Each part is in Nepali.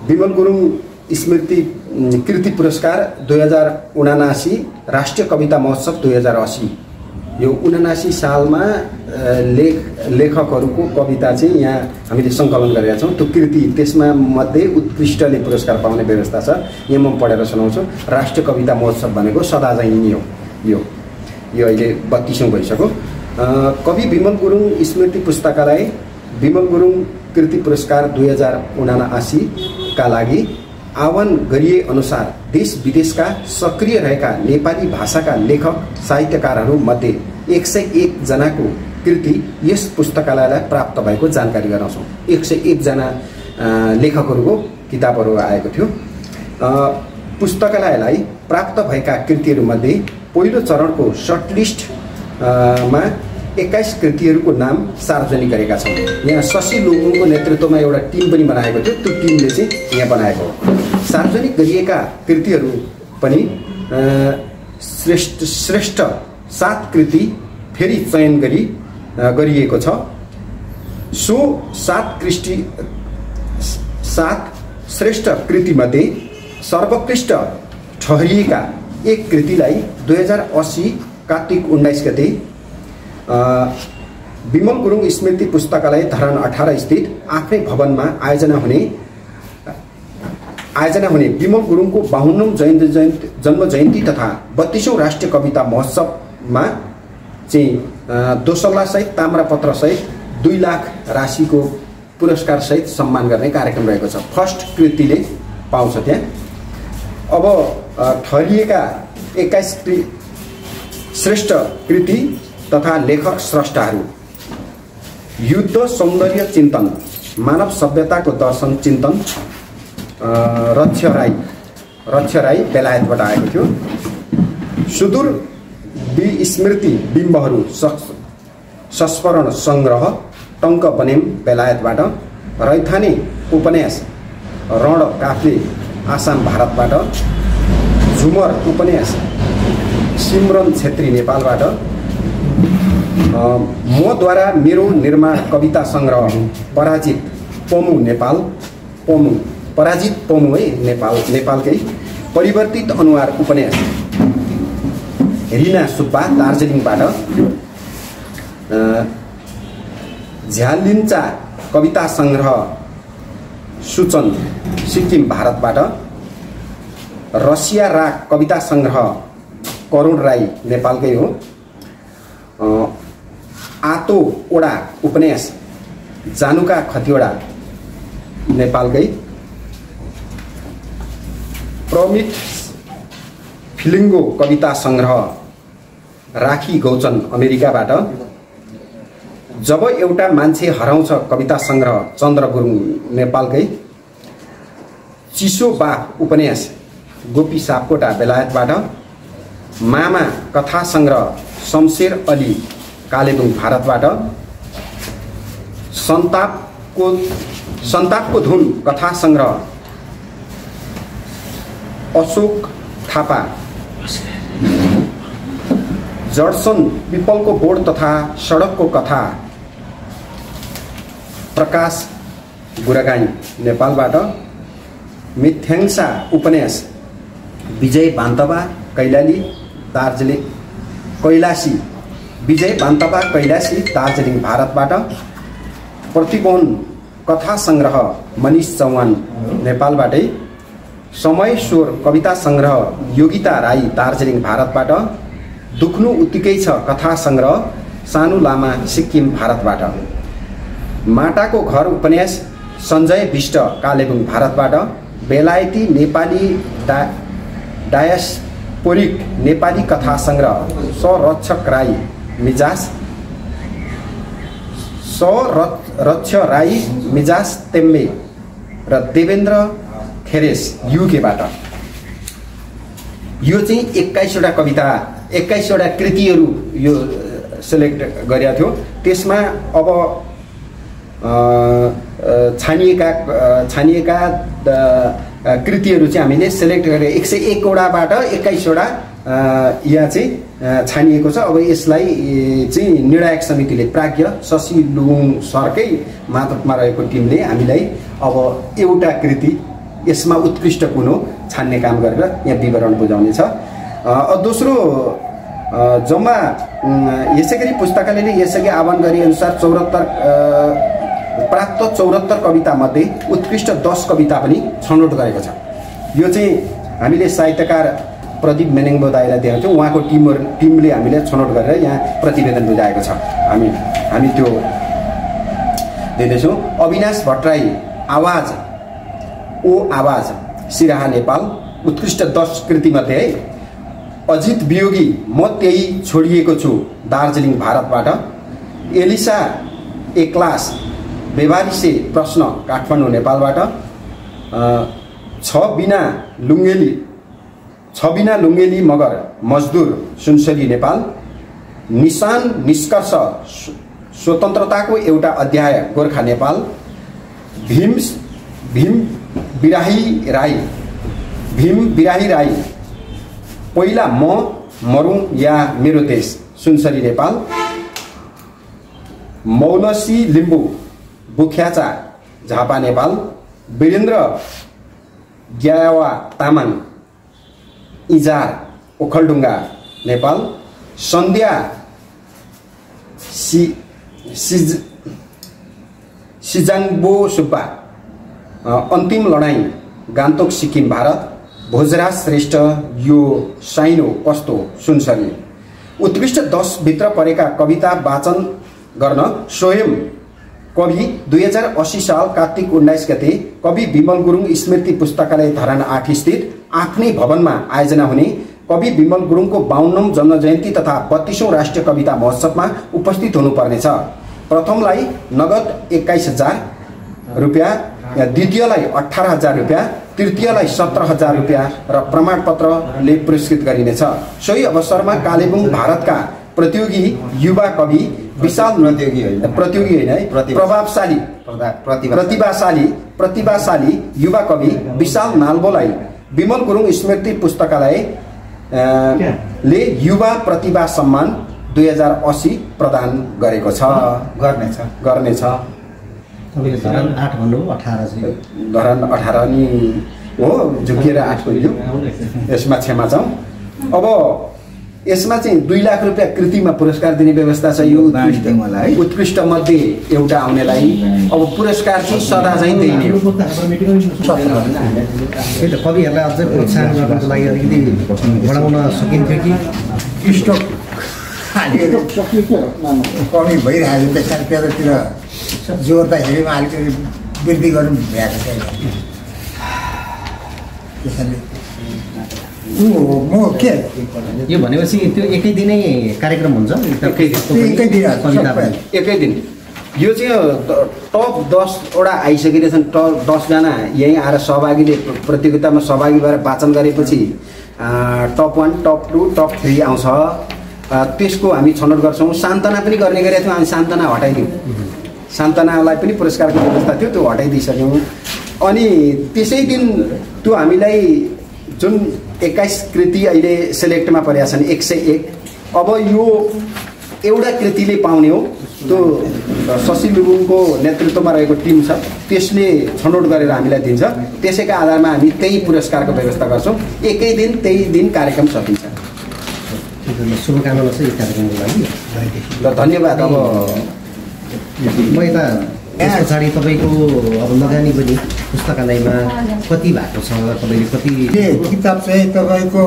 विमल गुरुङ स्मृति कृति पुरस्कार 2079 राष्ट्रिय कविता महोत्सव 2080। यो 79 सालमा लेखकहरूको कविता चाहिँ यहाँ हामीले सङ्कलन गरेका छौँ। त्यो कृति त्यसमा मध्ये उत्कृष्टले पुरस्कार पाउने व्यवस्था छ। यहाँ म पढेर सुनाउँछु। राष्ट्रिय कविता महोत्सव भनेको सदा चाहिँ नि हो। यो अहिले 32औं भइसक्यो। कवि विमल गुरुङ स्मृति पुस्तकालय विमल गुरुङ कृति पुरस्कार 2079 का लागि आह्वान गरिए अनुसार देश विदेशका सक्रिय रहेका नेपाली भाषाका लेखक साहित्यकारहरू मध्ये 101 जनाको कृति यस पुस्तकालयलाई प्राप्त भएको जानकारी गराउँछौँ। 101 जना लेखकहरूको किताबहरू आएको थियो। पुस्तकालयलाई प्राप्त भएका कृतिहरूमध्ये पहिलो चरणको सर्टलिस्टमा 21 कृतिहरूको नाम सार्वजनिक गरेका छौँ। यहाँ शशि लुङको नेतृत्वमा एउटा टिम पनि बनाएको थियो। त्यो टिमले चाहिँ यहाँ बनाएको हो। सार्वजनिक गरिएका कृतिहरू पनि श्रेष्ठ 7 कृति फेरि चयन गरिएको छ। सो 7 श्रेष्ठ कृतिमध्ये सर्वोत्कृष्ट ठहरिएका एक कृतिलाई 2080 कार्तिक 19 गते विमल गुरुङ स्मृति पुस्तकालय धरान 18 स्थित आफ्नै भवनमा आयोजना हुने विमल गुरुङको 52औं जन्म जयन्ती तथा 32औं राष्ट्रिय कविता महोत्सवमा चाहिँ दोसल्ला सहित ताम्रपत्र सहित 2 लाख राशिको पुरस्कार सहित सम्मान गर्ने कार्यक्रम रहेको छ। फर्स्ट कृतिले पाउँछ त्यहाँ। अब ठहरिएका 21 श्रेष्ठ कृति तथा लेखक स्रष्टाहरू: युद्ध सौन्दर्य चिन्तन, मानव सभ्यताको दर्शन चिन्तन, रक्ष राई बेलायतबाट आएको थियो। सुदूर विस्मृति बिम्बहरू संस्मरण सङ्ग्रह टङ्क बनेम बेलायतबाट। रैथाने उपन्यास रण काफ्ले आसाम भारतबाट। झुमर उपन्यास सिमरन छेत्री नेपालबाट। मद्वारा मेरो निर्माण कविता सङ्ग्रह पराजित पमु नेपाल। पराजित पमु है नेपालकै। परिवर्तित अनुहार उपन्यास रिना सुब्बा दार्जिलिङबाट। झ्यालिन्चा कविता सङ्ग्रह सूचन सिक्किम भारतबाट। रसिया राग कविता सङ्ग्रह करुण राई नेपालकै हो। आतो ओडा उपन्यास जानुका खतिवडा नेपालकै। प्रमित फिलिङ्गो कविता सङ्ग्रह राखी गौचन अमेरिकाबाट। जब एउटा मान्छे हराउँछ कविता सङ्ग्रह चन्द्र गुरुङ नेपालकै। चिसो बाफ उपन्यास गोपी सापकोटा बेलायतबाट। मामा कथा सङ्ग्रह शमशेर अली कालेबुङ भारतबाट। सन्तापको धुन कथा सङ्ग्रह अशोक थापा। जडसन पिपलको बोर्ड तथा सडकको कथा प्रकाश गुरागाई नेपालबाट। मिथ्याङ्सा उपन्यास विजय बान्तवा कैलासी दार्जिलिङ भारतबाट। प्रतिबोन कथा सङ्ग्रह मनिष चौहान नेपालबाटै। समय स्वर कविता सङ्ग्रह योगिता राई दार्जिलिङ भारतबाट। दुख्नु उत्तिकै छ कथा सङ्ग्रह सानु लामा सिक्किम भारतबाट। माटाको घर उपन्यास सञ्जय विष्ट कालेबुङ भारतबाट। बेलायती नेपाली डायस्पोरिक नेपाली कथा सङ्ग्रह सरक्षक राई मिजाज तेम्मे र देवेन्द्र खेरेस युकेबाट। यो चाहिँ 21वटा कविता 21वटा कृतिहरू यो सेलेक्ट गरेका थियो। त्यसमा अब छानिएका कृतिहरू चाहिँ हामीले सेलेक्ट गरेर 101वटाबाट 21वटा यहाँ चाहिँ छानिएको छ। अब यसलाई चाहिँ निर्णायक समितिले प्राज्ञ शशि लुङ सरकै मातहतमा रहेको टिमले हामीलाई अब एउटा कृति यसमा उत्कृष्ट कुन हो छान्ने काम गरेर यहाँ विवरण बुझाउने छ। दोस्रो जम्मा यसै गरी पुस्तकालयले यसअघि आह्वान गरे अनुसार 74 कविता मध्ये उत्कृष्ट 10 कविता पनि छनौट गरेको छ। यो चाहिँ हामीले साहित्यकार प्रदीप मेनेङ्बो दाइलाई दिएको थियौँ, उहाँको टिमले हामीले छनौट गरेर यहाँ प्रतिवेदन बुझाएको छ। हामी त्यो दिँदैछौँ। अविनाश भट्टराई आवाज ओ आवाज सिराहा नेपाल उत्कृष्ट 10 कृतिमध्ये है। अजित वियोगी म त्यही छोडिएको छु दार्जिलिङ भारतबाट। एलिसा एक्लास बेबारिसे प्रश्न काठमाडौँ नेपालबाट। छ बिना लुङ्गेली मगर मजदुर सुनसरी नेपाल। निशान निष्कर्ष स्वतन्त्रताको एउटा अध्याय गोर्खा नेपाल। भीम बिराही राई पहिला म मरौँ या मेरो देश सुनसरी नेपाल। मौलसी लिम्बू बुख्याचा झापा नेपाल। वीरेन्द्र ग्यावा तामाङ इजार ओखलढुङ्गा नेपाल। सन्ध्या सिजाङबो सुब्बा अन्तिम लडाईँ गान्तोक सिक्किम भारत। भोजराज श्रेष्ठ यो साइनो कस्तो सुनसरी। उत्कृष्ट 10 भित्र परेका कविता वाचन गर्न स्वयं कवि 2080 साल कार्तिक 19 गते कवि विमल गुरुङ स्मृति पुस्तकालय धरान 8 स्थित आफ्नै भवनमा आयोजना हुने कवि विमल गुरुङको 52औं जन्म जयन्ती तथा 32औं राष्ट्रिय कविता महोत्सवमा उपस्थित हुनुपर्नेछ। प्रथमलाई नगद 21,000 रुपियाँ, द्वितीयलाई 18,000 रुपियाँ, तृतीयलाई 17,000 रुपियाँ र प्रमाणपत्रले पुरस्कृत गरिनेछ। सोही अवसरमा कालेबुङ भारतका प्रतियोगी युवा कवि विशाल प्रतिभाशाली युवा कवि विशाल नाल्बोलाई विमल गुरुङ स्मृति पुस्तकालय ले युवा प्रतिभा सम्मान 2080 प्रदान गरेको छ गर्नेछ। धरान 8 भन्नु 18 चाहिँ धरान 18 नि हो, झुकिएर 8 गरियो। यसमा क्षमा चाहौँ। अब यसमा चाहिँ 2 लाख रुपियाँ कृतिमा पुरस्कार दिने व्यवस्था छ। यो उत्कृष्ट मध्ये एउटा आउनेलाई अब पुरस्कार चाहिँ सदा चाहिँ दिइने हो। कविहरूलाई अझै प्रोत्साहन गर्नको लागि अलिकति बढाउन सकिन्थ्यो कि स्टक कमी भइरहेको त्यसरी त्यतातिर जोड्दाखेरिमा अलिकति वृद्धि गर्नु भ्याएको छैन। त्यसैले म के यो भनेपछि त्यो एकै दिनै कार्यक्रम हुन्छ? एकै दिन। यो चाहिँ टप 10 वटा आइसकेका छन्। टप 10 जना यहीँ आएर सहभागीले प्रतियोगितामा सहभागी भएर वाचन गरेपछि टप 1 टप 2 टप 3 आउँछ। त्यसको हामी छनौट गर्छौँ। सान्तना पनि गर्ने गरेका थियौँ, हामी सान्तना हटाइदियौँ। सान्तनालाई पनि पुरस्कारको व्यवस्था थियो, त्यो हटाइदिइसक्यौँ। अनि त्यसै दिन त्यो हामीलाई जुन 21 कृति अहिले सेलेक्टमा परेका छन् 101। अब यो एउटा कृतिले पाउने हो। त्यो शशि लुबुङको नेतृत्वमा रहेको टिम छ, त्यसले छनौट गरेर हामीलाई दिन्छ। त्यसैका आधारमा हामी त्यही पुरस्कारको व्यवस्था गर्छौँ। एकै दिन त्यही दिन कार्यक्रम सकिन्छ। शुभकामना छ यो कार्यक्रमको लागि। ल धन्यवाद। अब म यता यस पछाडि तपाईँको अब लगानी पनि पुस्तकालयमा कति भएको छ? तपाईँले कति किताब चाहिँ तपाईँको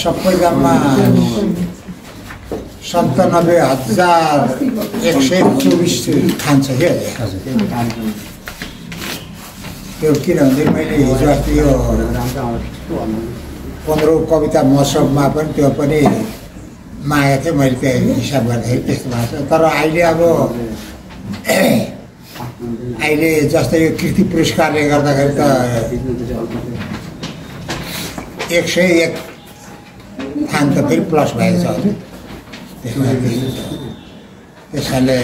सबै जम्मा 97,124 खान्छ क्या। त्यो किनभने मैले हिजो अस्ति यो 15औं कविता महोत्सवमा पनि त्यो पनि मागेको थिएँ मैले, त्यो हिसाब गर्दाखेरि त्यस्तो भएको छ। तर अहिले अब अहिले जस्तै यो कृति पुरस्कारले गर्दाखेरि त 101 थान त फेरि प्लस भएको छ। त्यसैले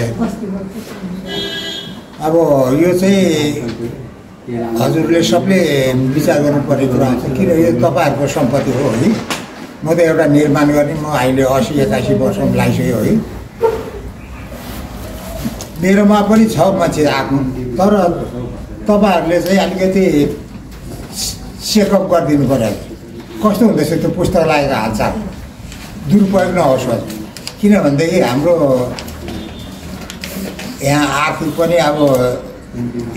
अब यो चाहिँ हजुरले सबले विचार गर्नुपर्ने कुरा हुन्छ। किन यो तपाईँहरूको सम्पत्ति हो है। म त एउटा निर्माण गर्ने, म अहिले 80-81 वर्षमा लागिसक्यो है। मेरोमा पनि छ मान्छे आफ्नो, तर तपाईँहरूले चाहिँ अलिकति चेकअप गरिदिनु पर्यो कस्तो हुँदैछ त्यो पुस्तकालयको हालचाल दुरुपयोग नहोस् किनभनेदेखि हाम्रो यहाँ आर्थिक पनि अब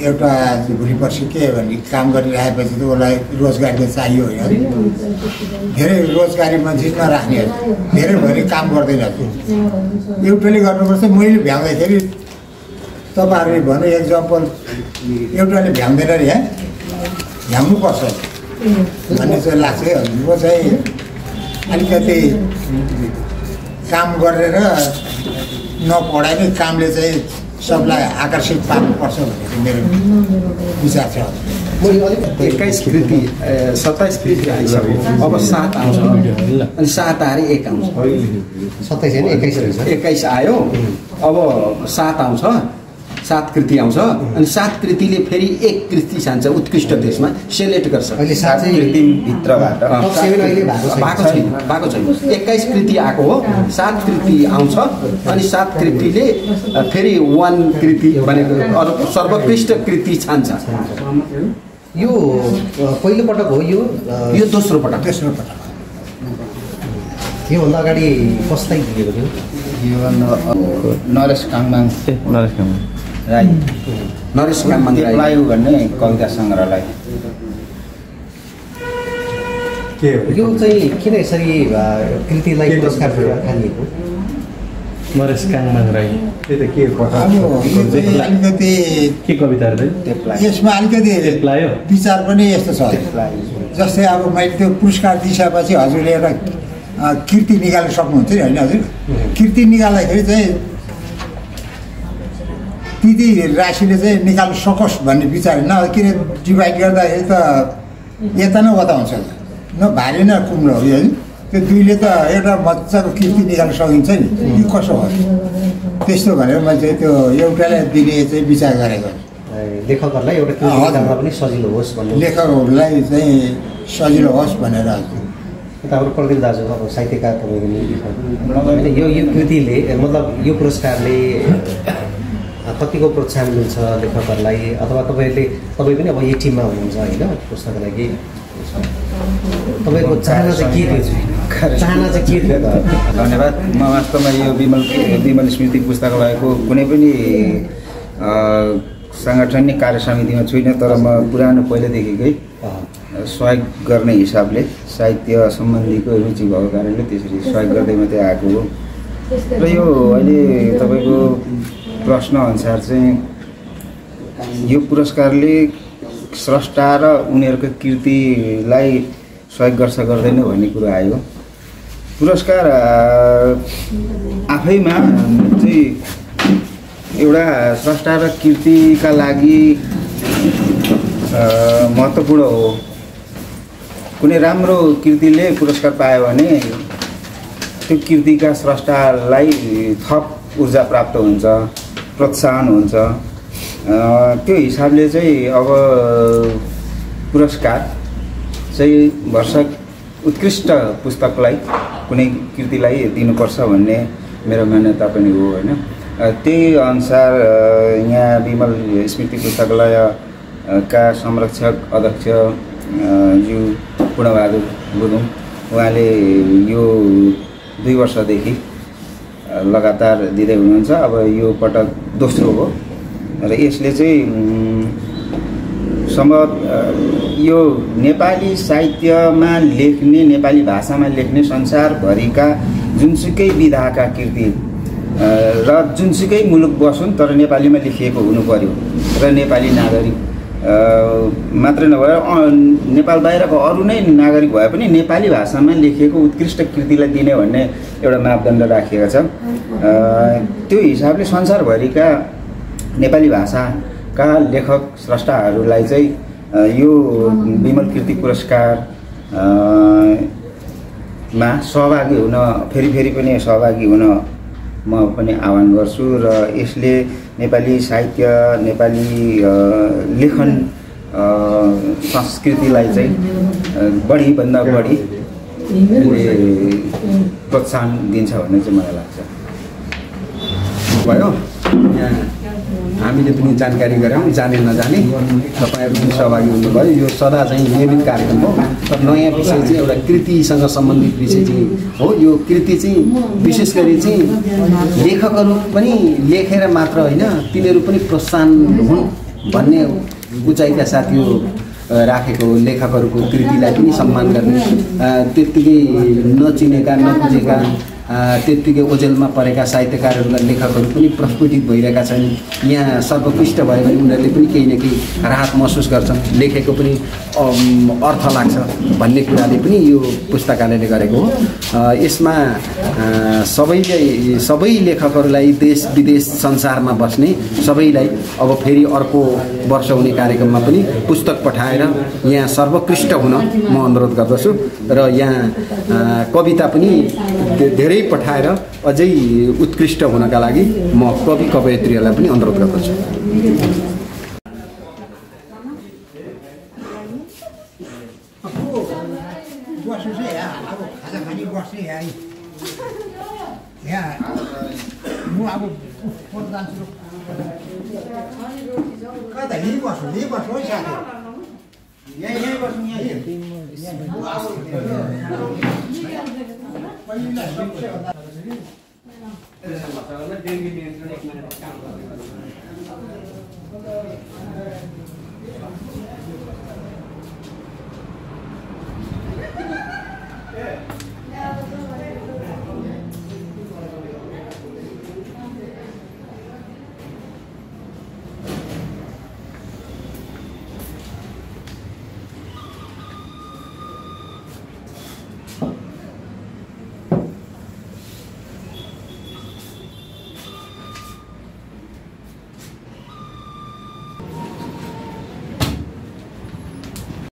एउटा भोलि पर्सि के भने काम गरिरहेपछि त उसलाई रोजगारी त चाहियो होइन धेरै रोजगारी मान्छे नराख्ने धेरै भएर काम गर्दैन एउटाले गर्नुपर्छ मैले भ्याउँदाखेरि तपाईँहरूले भन्नु एक्जाम्पल एउटाले भ्याउँदैन अरे यहाँ भ्याउनुपर्छ भन्ने चाहिँ लाग्छ है म चाहिँ अलिकति काम गरेर नपढाइ नै कामले चाहिँ सबलाई आकर्षित पार्नुपर्छ भन्ने चाहिँ मेरो विचार छ 21 कृति 27 कृति आइसक्यो अब 7 आउँछ अनि 7 आएर 1 आउँछ 27 होइन 21 आयो अब 7 आउँछ 7 कृति आउँछ अनि 7 कृतिले फेरि 1 कृति छान्छ उत्कृष्ट देशमा सेलेक्ट गर्छ अहिले 7 कृति भित्रबाट भएको छैन 21 कृति आएको हो 7 कृति आउँछ अनि 7 कृतिले फेरि 1 कृति भनेको अरू सर्वोत्कृष्ट कृति छान्छ यो पहिलो पटक हो यो दोस्रो पटक योभन्दा अगाडि कसलाई दिएको थियो यो नरेश काङमाङ राई नरेश काङमाङ राई भन्ने कविता सङ्ग्रहलाई यो चाहिँ किन यसरी कृतिलाई पुरस्कार खालिएको नरेश काङमाङ राई अब यो चाहिँ अलिकति के कविताहरू यसमा अलिकति विचार पनि यस्तो छ जस्तै अब मैले त्यो पुरस्कार दिइसकेपछि हजुरले एउटा कृति निकाल्न सक्नुहुन्छ नि होइन हजुर कृति निकाल्दाखेरि चाहिँ त्यति राशिले चाहिँ निकाल्न सकोस् भन्ने विचार न किन डिभाइड गर्दाखेरि त यता न उता हुन्छ न भारी न कुम्रो हो यो त्यो दुईले त एउटा मजाको कृति निकाल्न सकिन्छ नि यो कसो हो त्यस्तो भनेर मैले चाहिँ त्यो एउटालाई दिने चाहिँ विचार गरेको लेखकहरूलाई एउटा कृति निकाल्न पनि सजिलो होस् भन्ने लेखकहरूलाई चाहिँ सजिलो होस् भनेर हाम्रो प्रदीप दाजु अब साहित्यकार तपाईँको यो कृतिले मतलब यो पुरस्कारले कतिको प्रोत्साहन मिल्छ लेखकहरूलाई अथवा तपाईँ पनि अब यो टिममा हुनुहुन्छ होइन पुस्तकको लागि तपाईँको चाहना चाहिँ के थियो धन्यवाद म वास्तवमा यो विमल स्मृति पुस्तकालयको कुनै पनि साङ्गठनिक कार्य समितिमा छुइनँ तर म पुरानो पहिलेदेखिकै सहयोग गर्ने हिसाबले साहित्य सम्बन्धीको रुचि भएको कारणले त्यसरी सहयोग गर्दै मात्रै आएको हो र यो अहिले तपाईँको प्रश्नअनुसार चाहिँ यो पुरस्कारले स्रष्टा र उनीहरूको कृतिलाई सहयोग गर्छ गर्दैन भन्ने कुरो आयो पुरस्कार आफैमा चाहिँ एउटा स्रष्टा र कृतिका लागि महत्त्वपूर्ण हो कुनै राम्रो कृतिले पुरस्कार पायो भने त्यो कृतिका स्रष्टालाई थप ऊर्जा प्राप्त हुन्छ प्रोत्साहन हुन्छ त्यो हिसाबले चाहिँ अब पुरस्कार चाहिँ वर्षक उत्कृष्ट पुस्तकलाई कुनै कृतिलाई दिनुपर्छ भन्ने मेरो मान्यता पनि हो होइन त्यही अनुसार यहाँ विमल स्मृति पुस्तकालयका संरक्षक अध्यक्ष ज्यू पूर्णबहादुर गुरुङ उहाँले यो 2 वर्षदेखि लगातार दिँदै हुनुहुन्छ अब यो पटक दोस्रो हो र यसले चाहिँ यो नेपाली साहित्यमा लेख्ने नेपाली भाषामा लेख्ने संसारभरिका जुनसुकै विधाका कृति र जुनसुकै मुलुक बसुन् तर नेपालीमा लेखिएको हुनु पर्यो र नेपाली नागरिक मात्र नभएर नेपाल बाहिरको अरू नै नागरिक भए पनि नेपाली भाषामा लेखिएको उत्कृष्ट कृतिलाई दिने भन्ने एउटा मापदण्ड राखिएको छ त्यो हिसाबले संसारभरिका नेपाली भाषाका लेखक स्रष्टाहरूलाई चाहिँ यो विमल कृति पुरस्कारमा सहभागी हुन फेरि पनि सहभागी हुन म पनि आह्वान गर्छु र यसले नेपाली साहित्य नेपाली लेखन संस्कृतिलाई चाहिँ बढीभन्दा बढी प्रोत्साहन दिन्छ भन्ने चाहिँ मलाई लाग्छ भयो हामीले पनि जानकारी गराउँ, जाने नजाने तपाईँहरू पनि सहभागी हुनुभयो। यो सदा चाहिँ नियमित कार्यक्रम हो। नयाँ विषय चाहिँ एउटा कृतिसँग सम्बन्धित विषय चाहिँ हो। यो कृति चाहिँ विशेष गरी चाहिँ लेखकहरू पनि लेखेर मात्र होइन, तिनीहरू पनि प्रोत्साहन हुन् भन्ने उचाइका साथ यो राखेको लेखकहरूको कृतिलाई पनि सम्मान गर्ने, त्यत्तिकै नचिनेका नबुझेका त्यत्तिकै ओझेलमा परेका साहित्यकारहरूलाई लेखकहरू पनि प्रस्फुटित भइरहेका छन्। यहाँ सर्वोत्कृष्ट भयो भने उनीहरूले पनि केही न केही राहत महसुस गर्छन्, लेखेको पनि अर्थ लाग्छ भन्ने कुराले पनि यो पुस्तकालयले गरेको हो। यसमा सबै लेखकहरूलाई देश विदेश संसारमा बस्ने सबैलाई अब फेरि अर्को वर्ष हुने कार्यक्रममा पनि पुस्तक पठाएर यहाँ सर्वोत्कृष्ट हुन म अनुरोध गर्दछु र यहाँ कविता पनि धेरै पठाएर अझै उत्कृष्ट हुनका लागि म कवि कवयित्रीहरूलाई पनि अनुरोध गर्दछु।